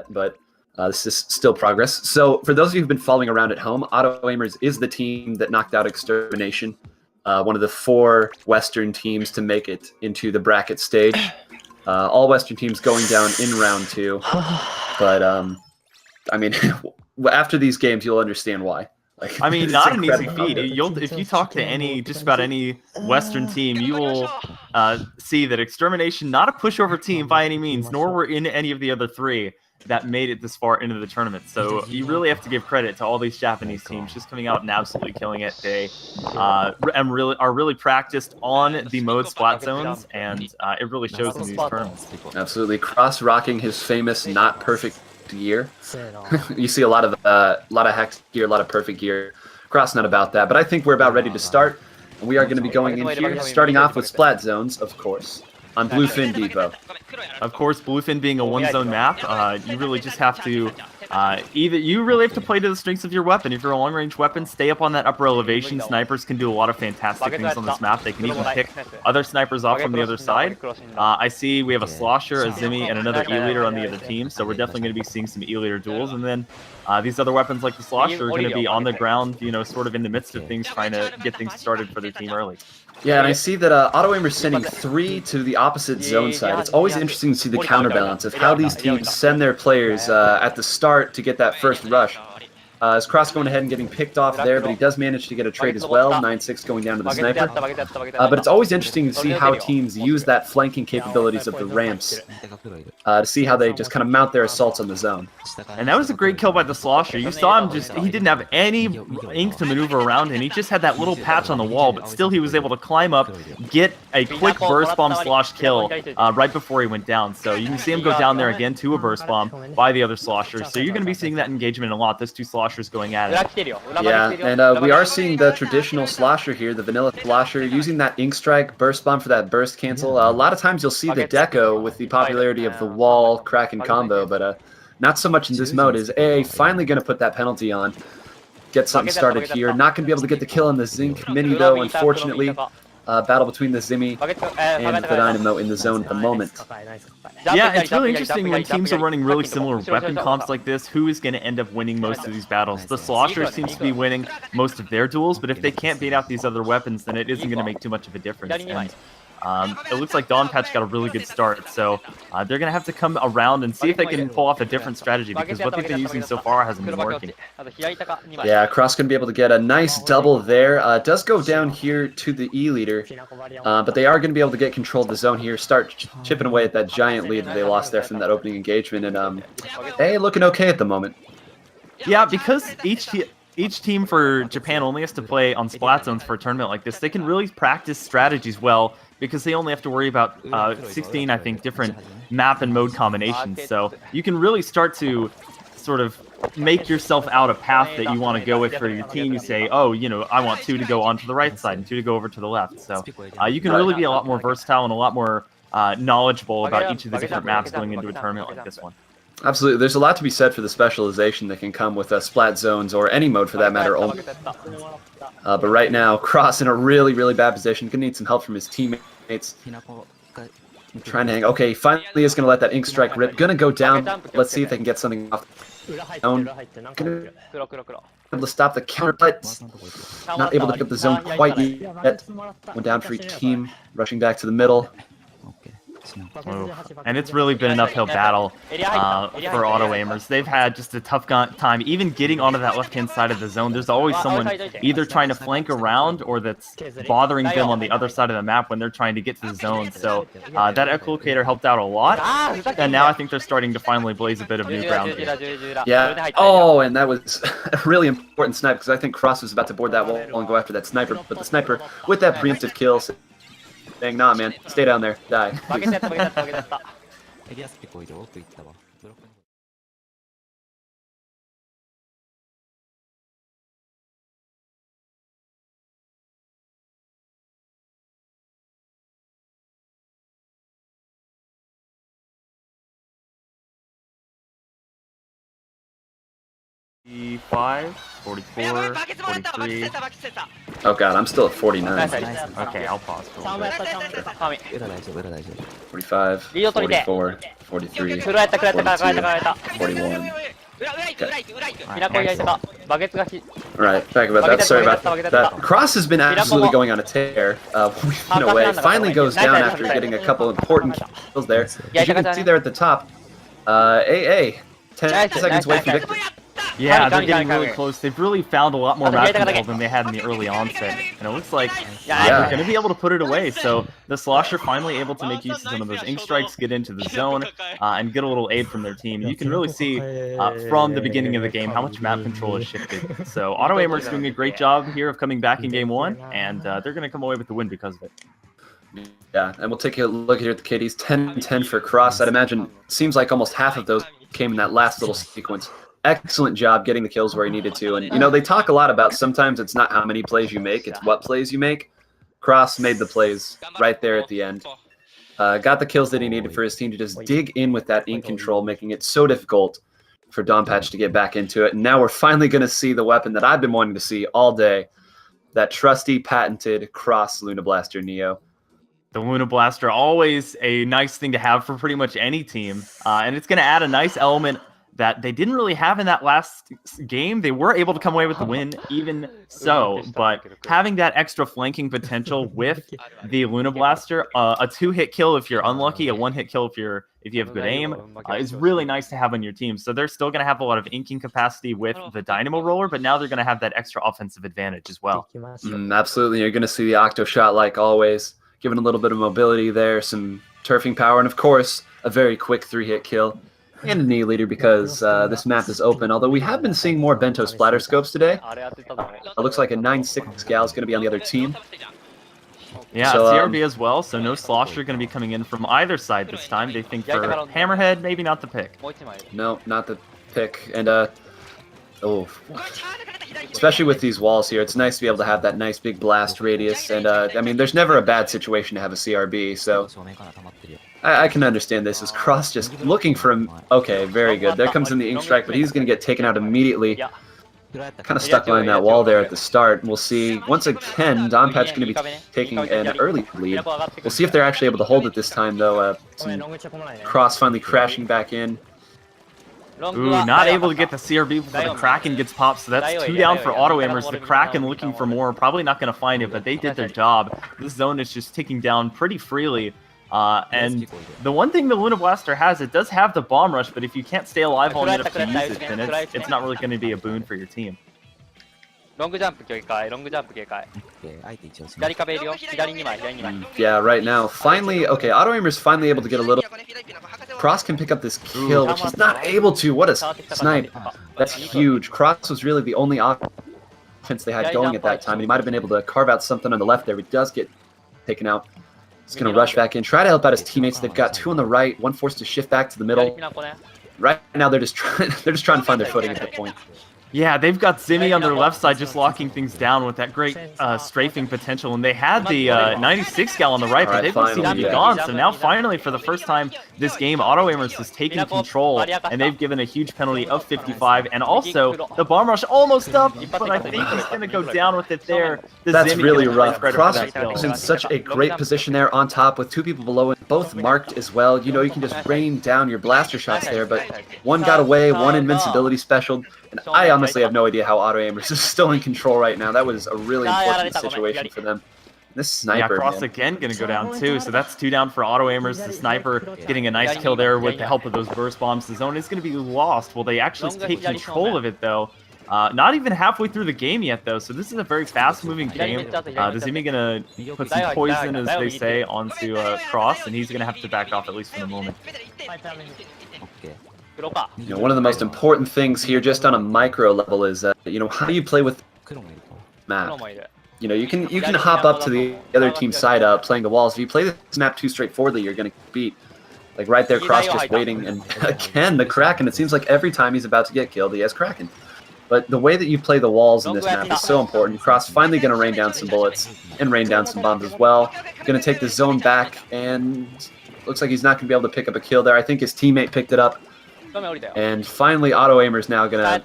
but this is still progress. So for those of you who've been following around at home, Auto Aimers is the team that knocked out Extermination, one of the 4 Western teams to make it into the bracket stage. All Western teams going down in round 2. But, I mean, after these games, you'll understand why. Like, I mean, not an easy feat. If you talk to just about any Western team, you will see that Extermination, not a pushover team by any means, nor were in any of the other 3 that made it this far into the tournament. So you really have to give credit to all these Japanese teams just coming out and absolutely killing it. They are really practiced on the mode splat zones, and it really shows in these tournaments. Absolutely. Cross rocking his famous not perfect gear. You see a lot of hex gear, a lot of perfect gear. Cross not about that, but I think we're about ready to start. And we are going to be going in here, starting off with splat zones, of course, on Bluefin Depot. Of course, Bluefin being a one-zone map, you really just have to play to the strengths of your weapon. If you're a long-range weapon, stay up on that upper elevation. Snipers can do a lot of fantastic things on this map. They can even pick other snipers off from the other side. I see we have a Slosher, a Zimmy, and another E-Leader on the other team, so we're definitely going to be seeing some E-Leader duels. And then these other weapons like the Slosher are going to be on the ground, sort of in the midst of things, trying to get things started for their team early. Yeah, and I see that Auto Aimer's sending 3 to the opposite zone side. It's always interesting to see the counterbalance of how these teams send their players at the start to get that first rush. Is Cross going ahead and getting picked off there, but he does manage to get a trade as well. 9-6 going down to the sniper. But it's always interesting to see how teams use that flanking capabilities of the ramps to see how they just kind of mount their assaults on the zone. And that was a great kill by the Slosher. You saw him he didn't have any ink to maneuver around, and he just had that little patch on the wall, but still he was able to climb up, get a quick burst bomb slosh kill right before he went down. So you can see him go down there again to a burst bomb by the other Slosher. So you're going to be seeing that engagement a lot. Those 2 Sloshers going at it. Yeah, and we are seeing the traditional Slosher here, the vanilla Slosher, using that Ink Strike burst bomb for that burst cancel. A lot of times you'll see the Deco with the popularity of the wall Kraken combo, but not so much in this mode. Is AA finally going to put that penalty on, get something started here. Not going to be able to get the kill on the Zinc Mini though, unfortunately. Battle between the Zimmy and the Dynamo in the zone at the moment. Yeah, it's really interesting when teams are running really similar weapon comps like this, who is going to end up winning most of these battles. The Slosher seems to be winning most of their duels, but if they can't beat out these other weapons, then it isn't going to make too much of a difference. And it looks like Don Patch got a really good start, so they're going to have to come around and see if they can pull off a different strategy, because what they've been using so far hasn't been working. Yeah, Cross going to be able to get a nice double there. Does go down here to the E-Leader, but they are going to be able to get control of the zone here, start chipping away at that giant lead that they lost there from that opening engagement, and hey, looking okay at the moment. Yeah, because each team for Japan only has to play on splat zones for a tournament like this, they can really practice strategies well, because they only have to worry about 16, I think, different map and mode combinations. So you can really start to sort of make yourself out a path that you want to go with for your team. You say, oh, I want 2 to go onto the right side and 2 to go over to the left. So you can really be a lot more versatile and a lot more knowledgeable about each of the different maps going into a tournament like this one. Absolutely. There's a lot to be said for the specialization that can come with splat zones, or any mode for that matter. But right now, Cross in a really, really bad position. Going to need some help from his teammates. Trying to hang. Okay, finally is going to let that Ink Strike rip. Going to go down. Let's see if they can get something off. Going to able to stop the counter, but not able to get the zone quite yet. Went down for each team. Rushing back to the middle. And it's really been an uphill battle for Auto Aimers. They've had just a tough time even getting onto that left-hand side of the zone. There's always someone either trying to flank around or that's bothering them on the other side of the map when they're trying to get to the zone. So that echolocator helped out a lot, and now I think they're starting to finally blaze a bit of new ground here. Yeah. Oh, and that was a really important snipe, because I think Cross was about to board that wall and go after that sniper, but the sniper with that preemptive kill saying, nah, man, stay down there, die. 45, 44, 43. Oh god, I'm still at 49. Okay, I'll pause for a little bit. 45, 44, 43, 振られた 42, 41 Right, back about that. Sorry about that. Cross has been absolutely going on a tear. We've been away. Finally goes down after getting a couple important kills there. As you can see there at the top, AA, 10 seconds away from victory. Yeah, they're getting really close. They've really found a lot more map control than they had in the early onset. And it looks like they're going to be able to put it away. So the Slosher finally able to make use of some of those ink strikes, get into the zone, and get a little aid from their team. You can really see from the beginning of the game how much map control has shifted. So Auto Aimer's doing a great job here of coming back in game one, and they're going to come away with the win because of it. Yeah, and we'll take a look here at the KDs. 10-10 for Cross. I'd imagine seems like almost half of those came in that last little sequence. Excellent job getting the kills where he needed to. And, you know, they talk a lot about sometimes it's not how many plays you make, it's what plays you make. Cross made the plays right there at the end. Got the kills that he needed for his team to just dig in with that ink control, making it so difficult for Donpatch to get back into it. And now we're finally going to see the weapon that I've been wanting to see all day, that trusty, patented Cross Luna Blaster Neo. The Luna Blaster, always a nice thing to have for pretty much any team. And it's going to add a nice element that they didn't really have in that last game. They were able to come away with the win, even so, but having that extra flanking potential with the Luna Blaster, a 2-hit kill if you're unlucky, a 1-hit kill if you have good aim, is really nice to have on your team. So they're still going to have a lot of inking capacity with the Dynamo Roller, but now they're going to have that extra offensive advantage as well. Absolutely, you're going to see the Octo Shot like always, giving a little bit of mobility there, some turfing power, and of course, a very quick 3-hit kill. And a knee leader because this map is open, although we have been seeing more Bento splatter scopes today. It looks like a 9-6 gal is going to be on the other team. Yeah, so, CRB as well, so no Slosher going to be coming in from either side this time. They think for Hammerhead, maybe not the pick. No, not the pick. And, especially with these walls here, it's nice to be able to have that nice big blast radius. And, I mean, there's never a bad situation to have a CRB, so I can understand this. Is Cross just looking for him? Okay, very good. There comes in the Ink Strike, but he's going to get taken out immediately. Kind of stuck behind that wall there at the start. We'll see, once again, Donpatch going to be taking an early lead. We'll see if they're actually able to hold it this time, though. Cross finally crashing back in. Ooh, not able to get the CRB before the Kraken gets popped, so that's 2 down for Auto Aimers. The Kraken looking for more, probably not going to find it, but they did their job. This zone is just ticking down pretty freely. And the one thing the Luna Blaster has, it does have the Bomb Rush, but if you can't stay alive long enough to use it, then it's not really going to be a boon for your team. Yeah, right now, finally, okay, Auto Aimer's finally able to get a little. Cross can pick up this kill, which he's not able to. What a snipe. That's huge. Cross was really the only offense they had going at that time. He might have been able to carve out something on the left there, but he does get taken out. He's going to rush back in, try to help out his teammates. They've got 2 on the right, 1 forced to shift back to the middle. Right now, they're just trying to find their footing at that point. Yeah, they've got Zimmy on their left side just locking things down with that great strafing potential. And they had the 96 gal on the right, but they've seemed to be gone. So now finally, for the first time this game, Auto Aimers has taken control, and they've given a huge penalty of 55. And also, the Bomb Rush almost up, but I think he's going to go down with it there. That's really rough. Cross is in such a great position there on top with 2 people below it, both marked as well. You know, you can just rain down your blaster shots there, but one got away, one invincibility special. And I honestly have no idea how Auto Aimers is still in control right now. That was a really important situation for them. This sniper, yeah, Cross again going to go down too. So that's 2 down for Auto Aimers. The sniper getting a nice kill there with the help of those burst bombs. The zone is going to be lost. Will they actually take control of it though? Not even halfway through the game yet though. So this is a very fast-moving game. The Zimi going to put some poison, as they say, onto Cross, and he's going to have to back off at least for the moment. You know, one of the most important things here, just on a micro level, is you know, how you play with map. You know, you can hop up to the other team's side playing the walls. If you play this map too straightforwardly, you're gonna get beat. Like right there, Cross just waiting, and again the Kraken. It seems like every time he's about to get killed, he has Kraken. But the way that you play the walls in this map is so important. Cross finally gonna rain down some bullets and rain down some bombs as well. Gonna take the zone back, and looks like he's not gonna be able to pick up a kill there. I think his teammate picked it up. And finally, Auto Aimer's now gonna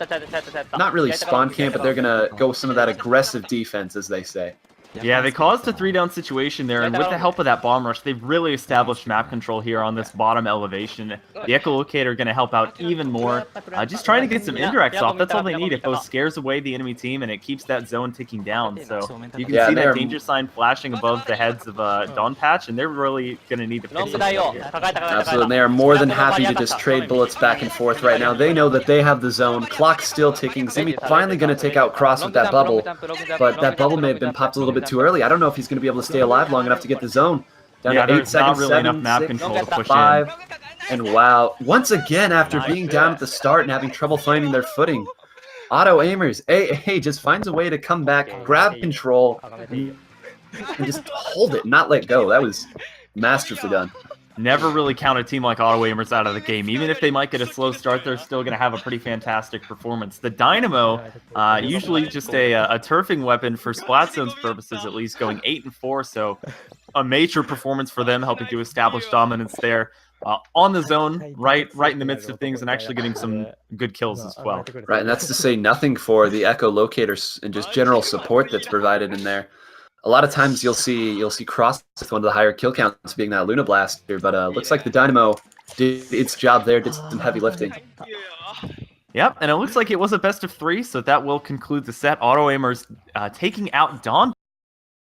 not really spawn camp, but they're gonna go with some of that aggressive defense, as they say. Yeah, they caused a 3-down situation there, and with the help of that bomb rush, they've really established map control here on this bottom elevation. The echolocator going to help out even more. Just trying to get some indirects off. That's all they need. It both scares away the enemy team, and it keeps that zone ticking down. So you can see that danger sign flashing above the heads of Don Patch, and they're really going to need to fix it here. Absolutely, they are more than happy to just trade bullets back and forth right now. They know that they have the zone. Clock's still ticking. Zimmy finally going to take out Cross with that bubble, but that bubble may have been popped a little bit too early. I don't know if he's going to be able to stay alive long enough to get the zone. Down to 8 seconds, not really 7, enough map 6, control to push 5. in. And wow, once again, after being down at the start and having trouble finding their footing, Auto Aimers, AA just finds a way to come back, grab control, and just hold it, not let go. That was masterfully done. Never really count a team like Auto Aimers out of the game. Even if they might get a slow start, they're still going to have a pretty fantastic performance. The Dynamo, usually just a turfing weapon for Splatzone's purposes, at least, going 8-4. So a major performance for them, helping to establish dominance there on the zone, right in the midst of things, and actually getting some good kills as well. Right, and that's to say nothing for the echolocators and just general support that's provided in there. A lot of times you'll see Cross with one of the higher kill counts being that Luna Blaster, but looks like the Dynamo did its job there, did some heavy lifting. Yep, and it looks like it was a best of 3, so that will conclude the set. Auto Aimers taking out Don